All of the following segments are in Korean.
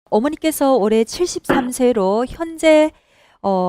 어머니께서 올해 73세로 현재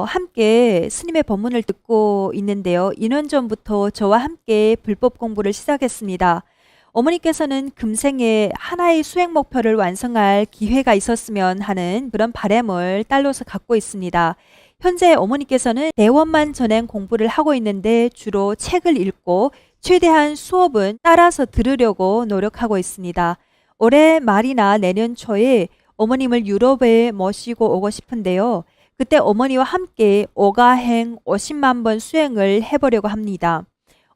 함께 스님의 법문을 듣고 있는데요. 2년 전부터 저와 함께 불법 공부를 시작했습니다. 어머니께서는 금생에 하나의 수행 목표를 완성할 기회가 있었으면 하는 그런 바람을 딸로서 갖고 있습니다. 현재 어머니께서는 대원만 전행 공부를 하고 있는데 주로 책을 읽고 최대한 수업은 따라서 들으려고 노력하고 있습니다. 올해 말이나 내년 초에 어머님을 유럽에 모시고 오고 싶은데요. 그때 어머니와 함께 오가행 50만 번 수행을 해보려고 합니다.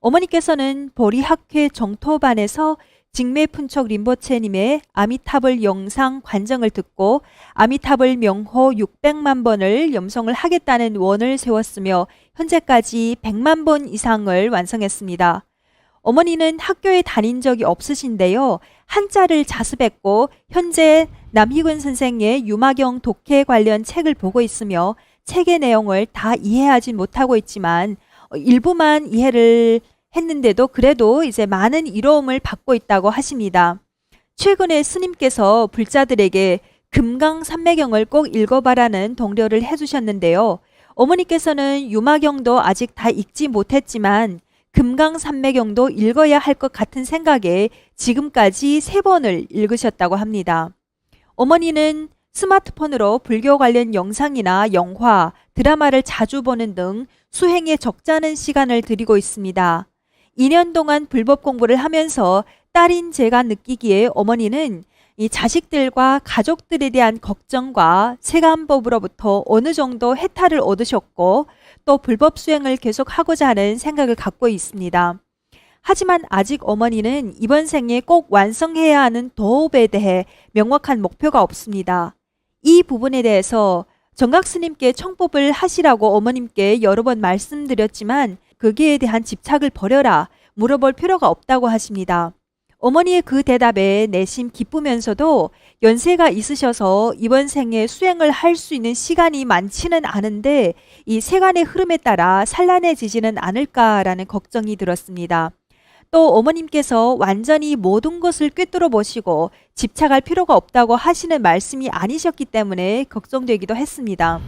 어머니께서는 보리학회 정토반에서 직매푼척 림보체님의 아미타불 영상 관정을 듣고 아미타불 명호 600만 번을 염송을 하겠다는 원을 세웠으며 현재까지 100만 번 이상을 완성했습니다. 어머니는 학교에 다닌 적이 없으신데요. 한자를 자습했고 현재 남희근 선생의 유마경 독해 관련 책을 보고 있으며 책의 내용을 다 이해하지 못하고 있지만 일부만 이해를 했는데도 그래도 이제 많은 이로움을 받고 있다고 하십니다. 최근에 스님께서 불자들에게 금강산매경을 꼭 읽어봐라는 동료를 해주셨는데요. 어머니께서는 유마경도 아직 다 읽지 못했지만 금강산매경도 읽어야 할 것 같은 생각에 지금까지 3번을 읽으셨다고 합니다. 어머니는 스마트폰으로 불교 관련 영상이나 영화, 드라마를 자주 보는 등 수행에 적잖은 시간을 들이고 있습니다. 2년 동안 불법 공부를 하면서 딸인 제가 느끼기에 어머니는 이 자식들과 가족들에 대한 걱정과 세간법으로부터 어느 정도 해탈을 얻으셨고 또 불법 수행을 계속하고자 하는 생각을 갖고 있습니다. 하지만 아직 어머니는 이번 생에 꼭 완성해야 하는 도업에 대해 명확한 목표가 없습니다. 이 부분에 대해서 정각스님께 청법을 하시라고 어머님께 여러 번 말씀드렸지만 거기에 대한 집착을 버려라 물어볼 필요가 없다고 하십니다. 어머니의 그 대답에 내심 기쁘면서도 연세가 있으셔서 이번 생에 수행을 할 수 있는 시간이 많지는 않은데 이 세간의 흐름에 따라 산란해지지는 않을까라는 걱정이 들었습니다. 또 어머님께서 완전히 모든 것을 꿰뚫어 보시고 집착할 필요가 없다고 하시는 말씀이 아니셨기 때문에 걱정되기도 했습니다.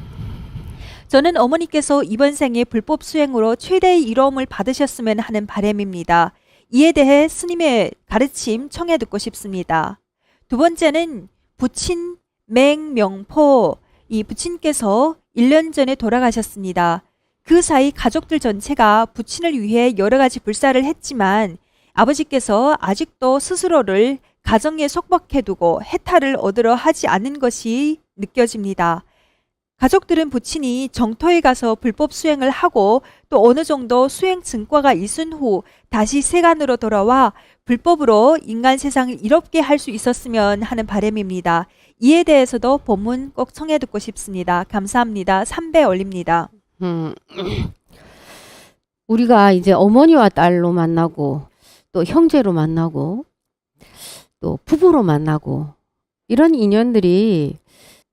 저는 어머니께서 이번 생에 불법 수행으로 최대의 이로움을 받으셨으면 하는 바람입니다. 이에 대해 스님의 가르침 청해 듣고 싶습니다. 두 번째는 부친 맹명포, 이 부친께서 1년 전에 돌아가셨습니다. 그 사이 가족들 전체가 부친을 위해 여러 가지 불사를 했지만 아버지께서 아직도 스스로를 가정에 속박해두고 해탈을 얻으려 하지 않는 것이 느껴집니다. 가족들은 부친이 정토에 가서 불법 수행을 하고 또 어느 정도 수행 증과가 있은 후 다시 세간으로 돌아와 불법으로 인간 세상을 이롭게 할 수 있었으면 하는 바람입니다. 이에 대해서도 본문 꼭 청해 듣고 싶습니다. 감사합니다. 3배 올립니다. 우리가 이제 어머니와 딸로 만나고 또 형제로 만나고 또 부부로 만나고 이런 인연들이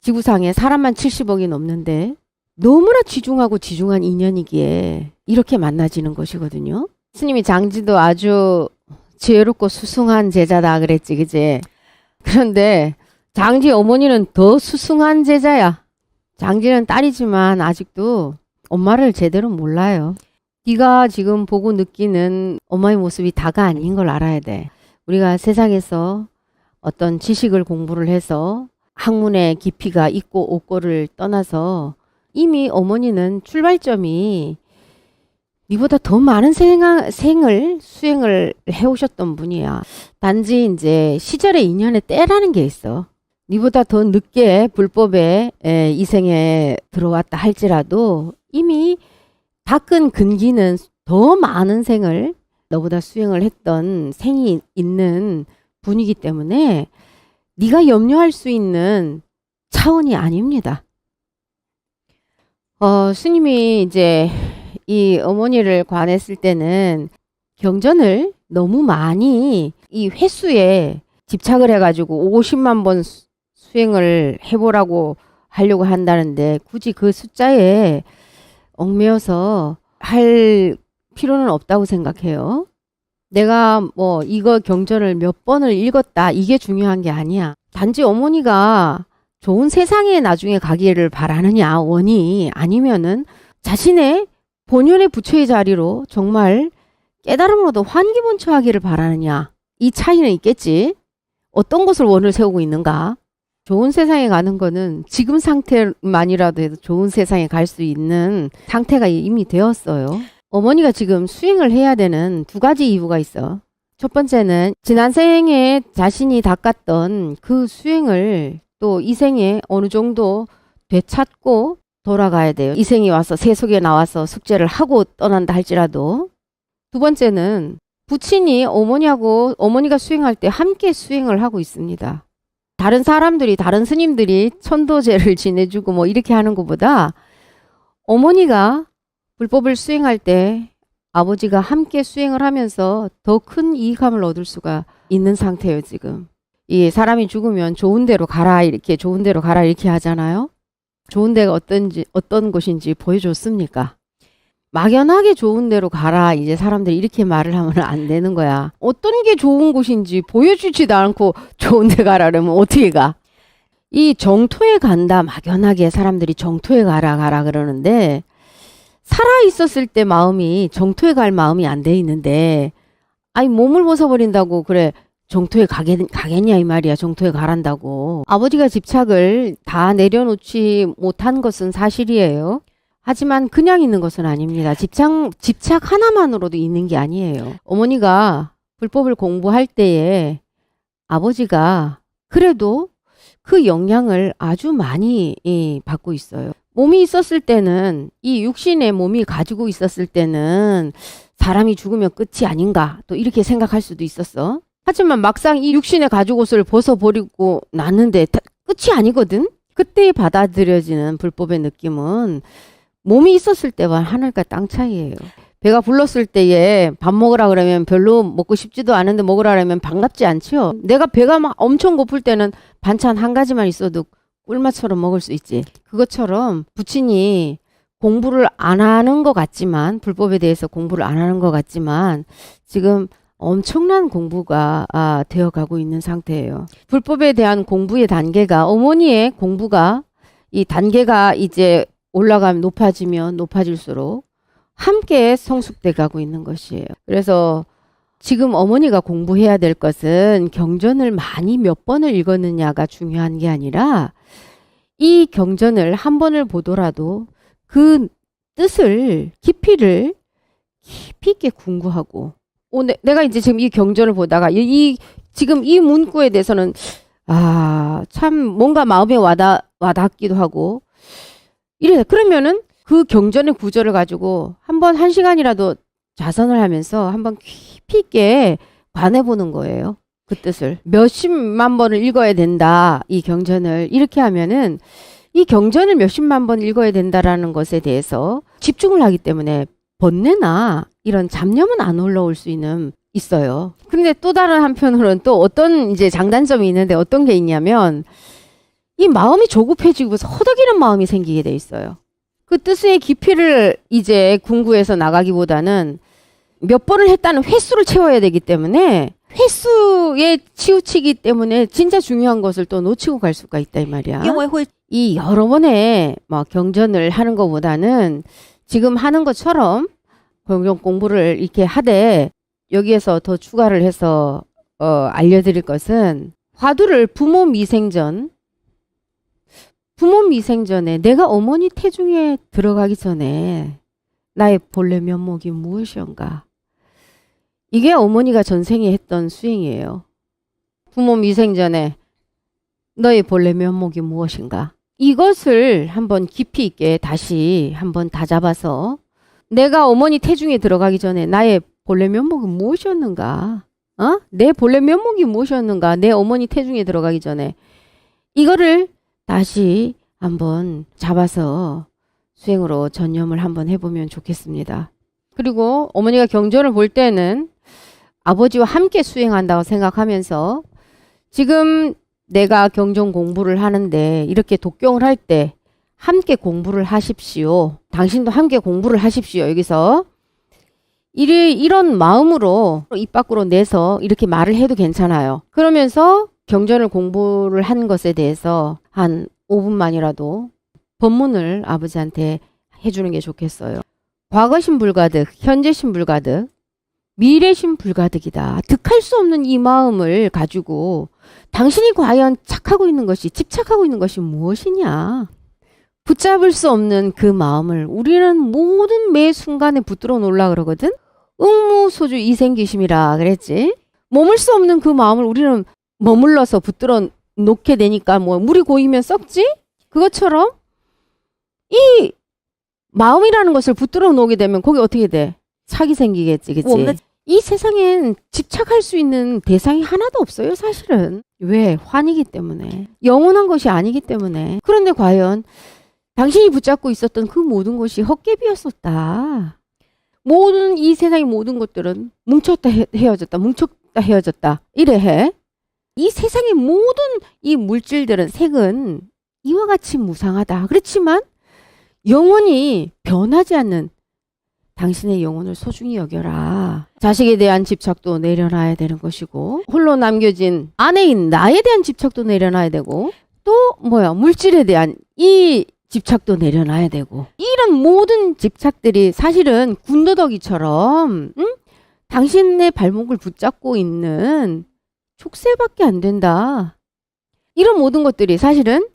지구상에 사람만 70억이 넘는데 너무나 지중하고 지중한 인연이기에 이렇게 만나지는 것이거든요. 스님이 장지도 아주 지혜롭고 수승한 제자다 그랬지, 그제? 그런데 장지 어머니는 더 수승한 제자야. 장지는 딸이지만 아직도 엄마를 제대로 몰라요. 네가 지금 보고 느끼는 엄마의 모습이 다가 아닌 걸 알아야 돼. 우리가 세상에서 어떤 지식을 공부를 해서 학문의 깊이가 있고 없고를 떠나서 이미 어머니는 출발점이 네보다 더 많은 생을 수행을 해오셨던 분이야. 단지 이제 시절의 인연의 때라는 게 있어. 네보다 더 늦게 불법에 이 생에 들어왔다 할지라도 이미 닦은 근기는 더 많은 생을 너보다 수행을 했던 생이 있는 분이기 때문에 네가 염려할 수 있는 차원이 아닙니다. 스님이 이제 이 어머니를 관했을 때는 경전을 너무 많이 이 횟수에 집착을 해가지고 50만 번 수행을 해보라고 하려고 한다는데 굳이 그 숫자에 얽매여서 할 필요는 없다고 생각해요. 내가 뭐 이거 경전을 몇 번을 읽었다 이게 중요한 게 아니야. 단지 어머니가 좋은 세상에 나중에 가기를 바라느냐, 원이 아니면은 자신의 본연의 부처의 자리로 정말 깨달음으로도 환기본처하기를 바라느냐, 이 차이는 있겠지. 어떤 것을 원을 세우고 있는가. 좋은 세상에 가는 거는 지금 상태만이라도 해도 좋은 세상에 갈 수 있는 상태가 이미 되었어요. 어머니가 지금 수행을 해야 되는 두 가지 이유가 있어. 첫 번째는 지난 생에 자신이 닦았던 그 수행을 또 이 생에 어느 정도 되찾고 돌아가야 돼요. 이 생이 와서 세속에 나와서 숙제를 하고 떠난다 할지라도. 두 번째는 부친이 어머니하고 어머니가 수행할 때 함께 수행을 하고 있습니다. 다른 사람들이, 다른 스님들이 천도제를 지내주고 뭐 이렇게 하는 것보다 어머니가 불법을 수행할 때 아버지가 함께 수행을 하면서 더 큰 이익함을 얻을 수가 있는 상태예요, 지금. 이 사람이 죽으면 좋은 데로 가라, 이렇게 좋은 데로 가라, 이렇게 하잖아요. 좋은 데가 어떤 곳인지 보여줬습니까? 막연하게 좋은 데로 가라, 이제 사람들이 이렇게 말을 하면 안 되는 거야. 어떤 게 좋은 곳인지 보여주지도 않고 좋은 데 가라 그러면 어떻게 가? 이 정토에 간다, 막연하게 사람들이 정토에 가라 그러는데, 살아 있었을 때 마음이 정토에 갈 마음이 안 돼 있는데, 아니 몸을 벗어버린다고 그래 정토에 가겠냐 이 말이야. 정토에 가란다고. 아버지가 집착을 다 내려놓지 못한 것은 사실이에요. 하지만 그냥 있는 것은 아닙니다. 집착 하나만으로도 있는 게 아니에요. 어머니가 불법을 공부할 때에 아버지가 그래도 그 영향을 아주 많이 받고 있어요. 몸이 있었을 때는, 이 육신의 몸이 가지고 있었을 때는 사람이 죽으면 끝이 아닌가 또 이렇게 생각할 수도 있었어. 하지만 막상 이 육신의 가죽 옷을 벗어버리고 났는데 끝이 아니거든. 그때 받아들여지는 불법의 느낌은 몸이 있었을 때와 하늘과 땅 차이예요. 배가 불렀을 때에 밥 먹으라 그러면 별로 먹고 싶지도 않은데 먹으라 그러면 반갑지 않죠. 내가 배가 막 엄청 고플 때는 반찬 한 가지만 있어도 꿀맛처럼 먹을 수 있지. 그것처럼 부친이 공부를 안 하는 것 같지만, 불법에 대해서 공부를 안 하는 것 같지만 지금 엄청난 공부가 되어가고 있는 상태예요. 불법에 대한 공부의 단계가, 어머니의 공부가 이 단계가 이제 올라가면 높아지면 높아질수록 함께 성숙돼 가고 있는 것이에요. 그래서 지금 어머니가 공부해야 될 것은 경전을 많이 몇 번을 읽었느냐가 중요한 게 아니라, 이 경전을 한 번을 보더라도 그 뜻을, 깊이를 깊이 있게 궁구하고, 내가 이제 지금 이 경전을 보다가 지금 이 문구에 대해서는 참 뭔가 마음에 와닿기도 하고 이래. 그러면은 그 경전의 구절을 가지고 한 시간이라도 자선을 하면서 한번 깊이 있게 관해보는 거예요. 그 뜻을 몇십만 번을 읽어야 된다, 이 경전을. 이렇게 하면은 이 경전을 몇십만 번 읽어야 된다라는 것에 대해서 집중을 하기 때문에 번뇌나 이런 잡념은 안 올라올 수 있어요. 그런데 또 다른 한편으로는 또 어떤 이제 장단점이 있는데, 어떤 게 있냐면 이 마음이 조급해지고 허덕이는 마음이 생기게 돼 있어요. 그 뜻의 깊이를 이제 궁구해서 나가기보다는 몇 번을 했다는 횟수를 채워야 되기 때문에, 횟수에 치우치기 때문에 진짜 중요한 것을 또 놓치고 갈 수가 있다 이 말이야. 이 여러 번의 경전을 하는 것보다는 지금 하는 것처럼 경전 공부를 이렇게 하되, 여기에서 더 추가를 해서 알려드릴 것은, 화두를 부모 미생전에 내가 어머니 태중에 들어가기 전에 나의 본래 면목이 무엇이온가. 이게 어머니가 전생에 했던 수행이에요. 부모 미생전에 너의 본래 면목이 무엇인가. 이것을 한번 깊이 있게 다시 한번 다잡아서, 내가 어머니 태중에 들어가기 전에 나의 본래 면목은 무엇이었는가? 내 본래 면목이 무엇이었는가? 내 어머니 태중에 들어가기 전에 이거를 다시 한번 잡아서 수행으로 전념을 한번 해보면 좋겠습니다. 그리고 어머니가 경전을 볼 때는 아버지와 함께 수행한다고 생각하면서, 지금 내가 경전 공부를 하는데 이렇게 독경을 할 때 함께 공부를 하십시오. 당신도 함께 공부를 하십시오. 여기서 이런 마음으로 입 밖으로 내서 이렇게 말을 해도 괜찮아요. 그러면서 경전을 공부를 한 것에 대해서 한 5분만이라도 법문을 아버지한테 해주는 게 좋겠어요. 과거신 불가득, 현재신 불가득, 미래신 불가득이다. 득할 수 없는 이 마음을 가지고 당신이 과연 착하고 있는 것이, 집착하고 있는 것이 무엇이냐? 붙잡을 수 없는 그 마음을 우리는 모든 매 순간에 붙들어 놓으려 그러거든? 응무소주 이생기심이라 그랬지? 머물 수 없는 그 마음을 우리는 머물러서 붙들어 놓게 되니까 뭐 물이 고이면 썩지? 그것처럼 이 마음이라는 것을 붙들어 놓게 되면 거기 어떻게 돼? 착이 생기겠지, 그치? 없는- 이 세상엔 집착할 수 있는 대상이 하나도 없어요, 사실은. 왜? 환이기 때문에. 영원한 것이 아니기 때문에. 그런데 과연 당신이 붙잡고 있었던 그 모든 것이 헛개비였었다. 모든 이 세상의 모든 것들은 뭉쳤다 헤어졌다, 뭉쳤다 헤어졌다. 이래 해. 이 세상의 모든 이 물질들은 색은 이와 같이 무상하다. 그렇지만 영원히 변하지 않는 당신의 영혼을 소중히 여겨라. 자식에 대한 집착도 내려놔야 되는 것이고, 홀로 남겨진 아내인 나에 대한 집착도 내려놔야 되고, 또 물질에 대한 이 집착도 내려놔야 되고, 이런 모든 집착들이 사실은 군더더기처럼 당신의 발목을 붙잡고 있는 족쇄밖에 안 된다. 이런 모든 것들이 사실은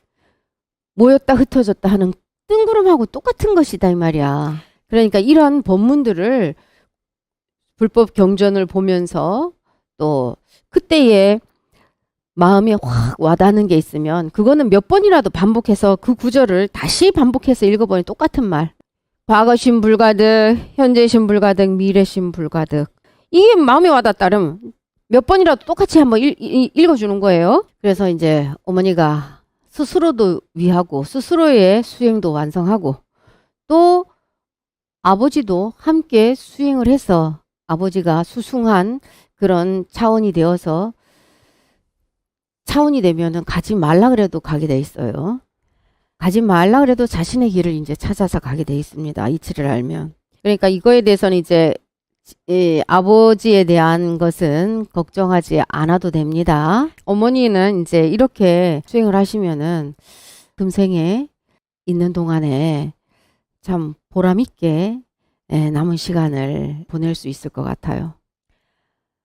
모였다 흩어졌다 하는 뜬구름하고 똑같은 것이다 이 말이야. 그러니까 이런 법문들을 불법 경전을 보면서 또 그때의 마음에 확 와닿는 게 있으면 그거는 몇 번이라도 반복해서 그 구절을 다시 반복해서 읽어보니 똑같은 말. 과거신 불가득, 현재신 불가득, 미래신 불가득. 이게 마음에 와닿다면 몇 번이라도 똑같이 한번 읽어주는 거예요. 그래서 이제 어머니가 스스로도 위하고 스스로의 수행도 완성하고 또 아버지도 함께 수행을 해서 아버지가 수승한 그런 차원이 되어서 차원이 되면은 가지 말라 그래도 가게 돼 있어요. 가지 말라 그래도 자신의 길을 이제 찾아서 가게 돼 있습니다. 이치를 알면. 그러니까 이거에 대해서는 이제 아버지에 대한 것은 걱정하지 않아도 됩니다. 어머니는 이제 이렇게 수행을 하시면은 금생에 있는 동안에 참 보람 있게 남은 시간을 보낼 수 있을 것 같아요.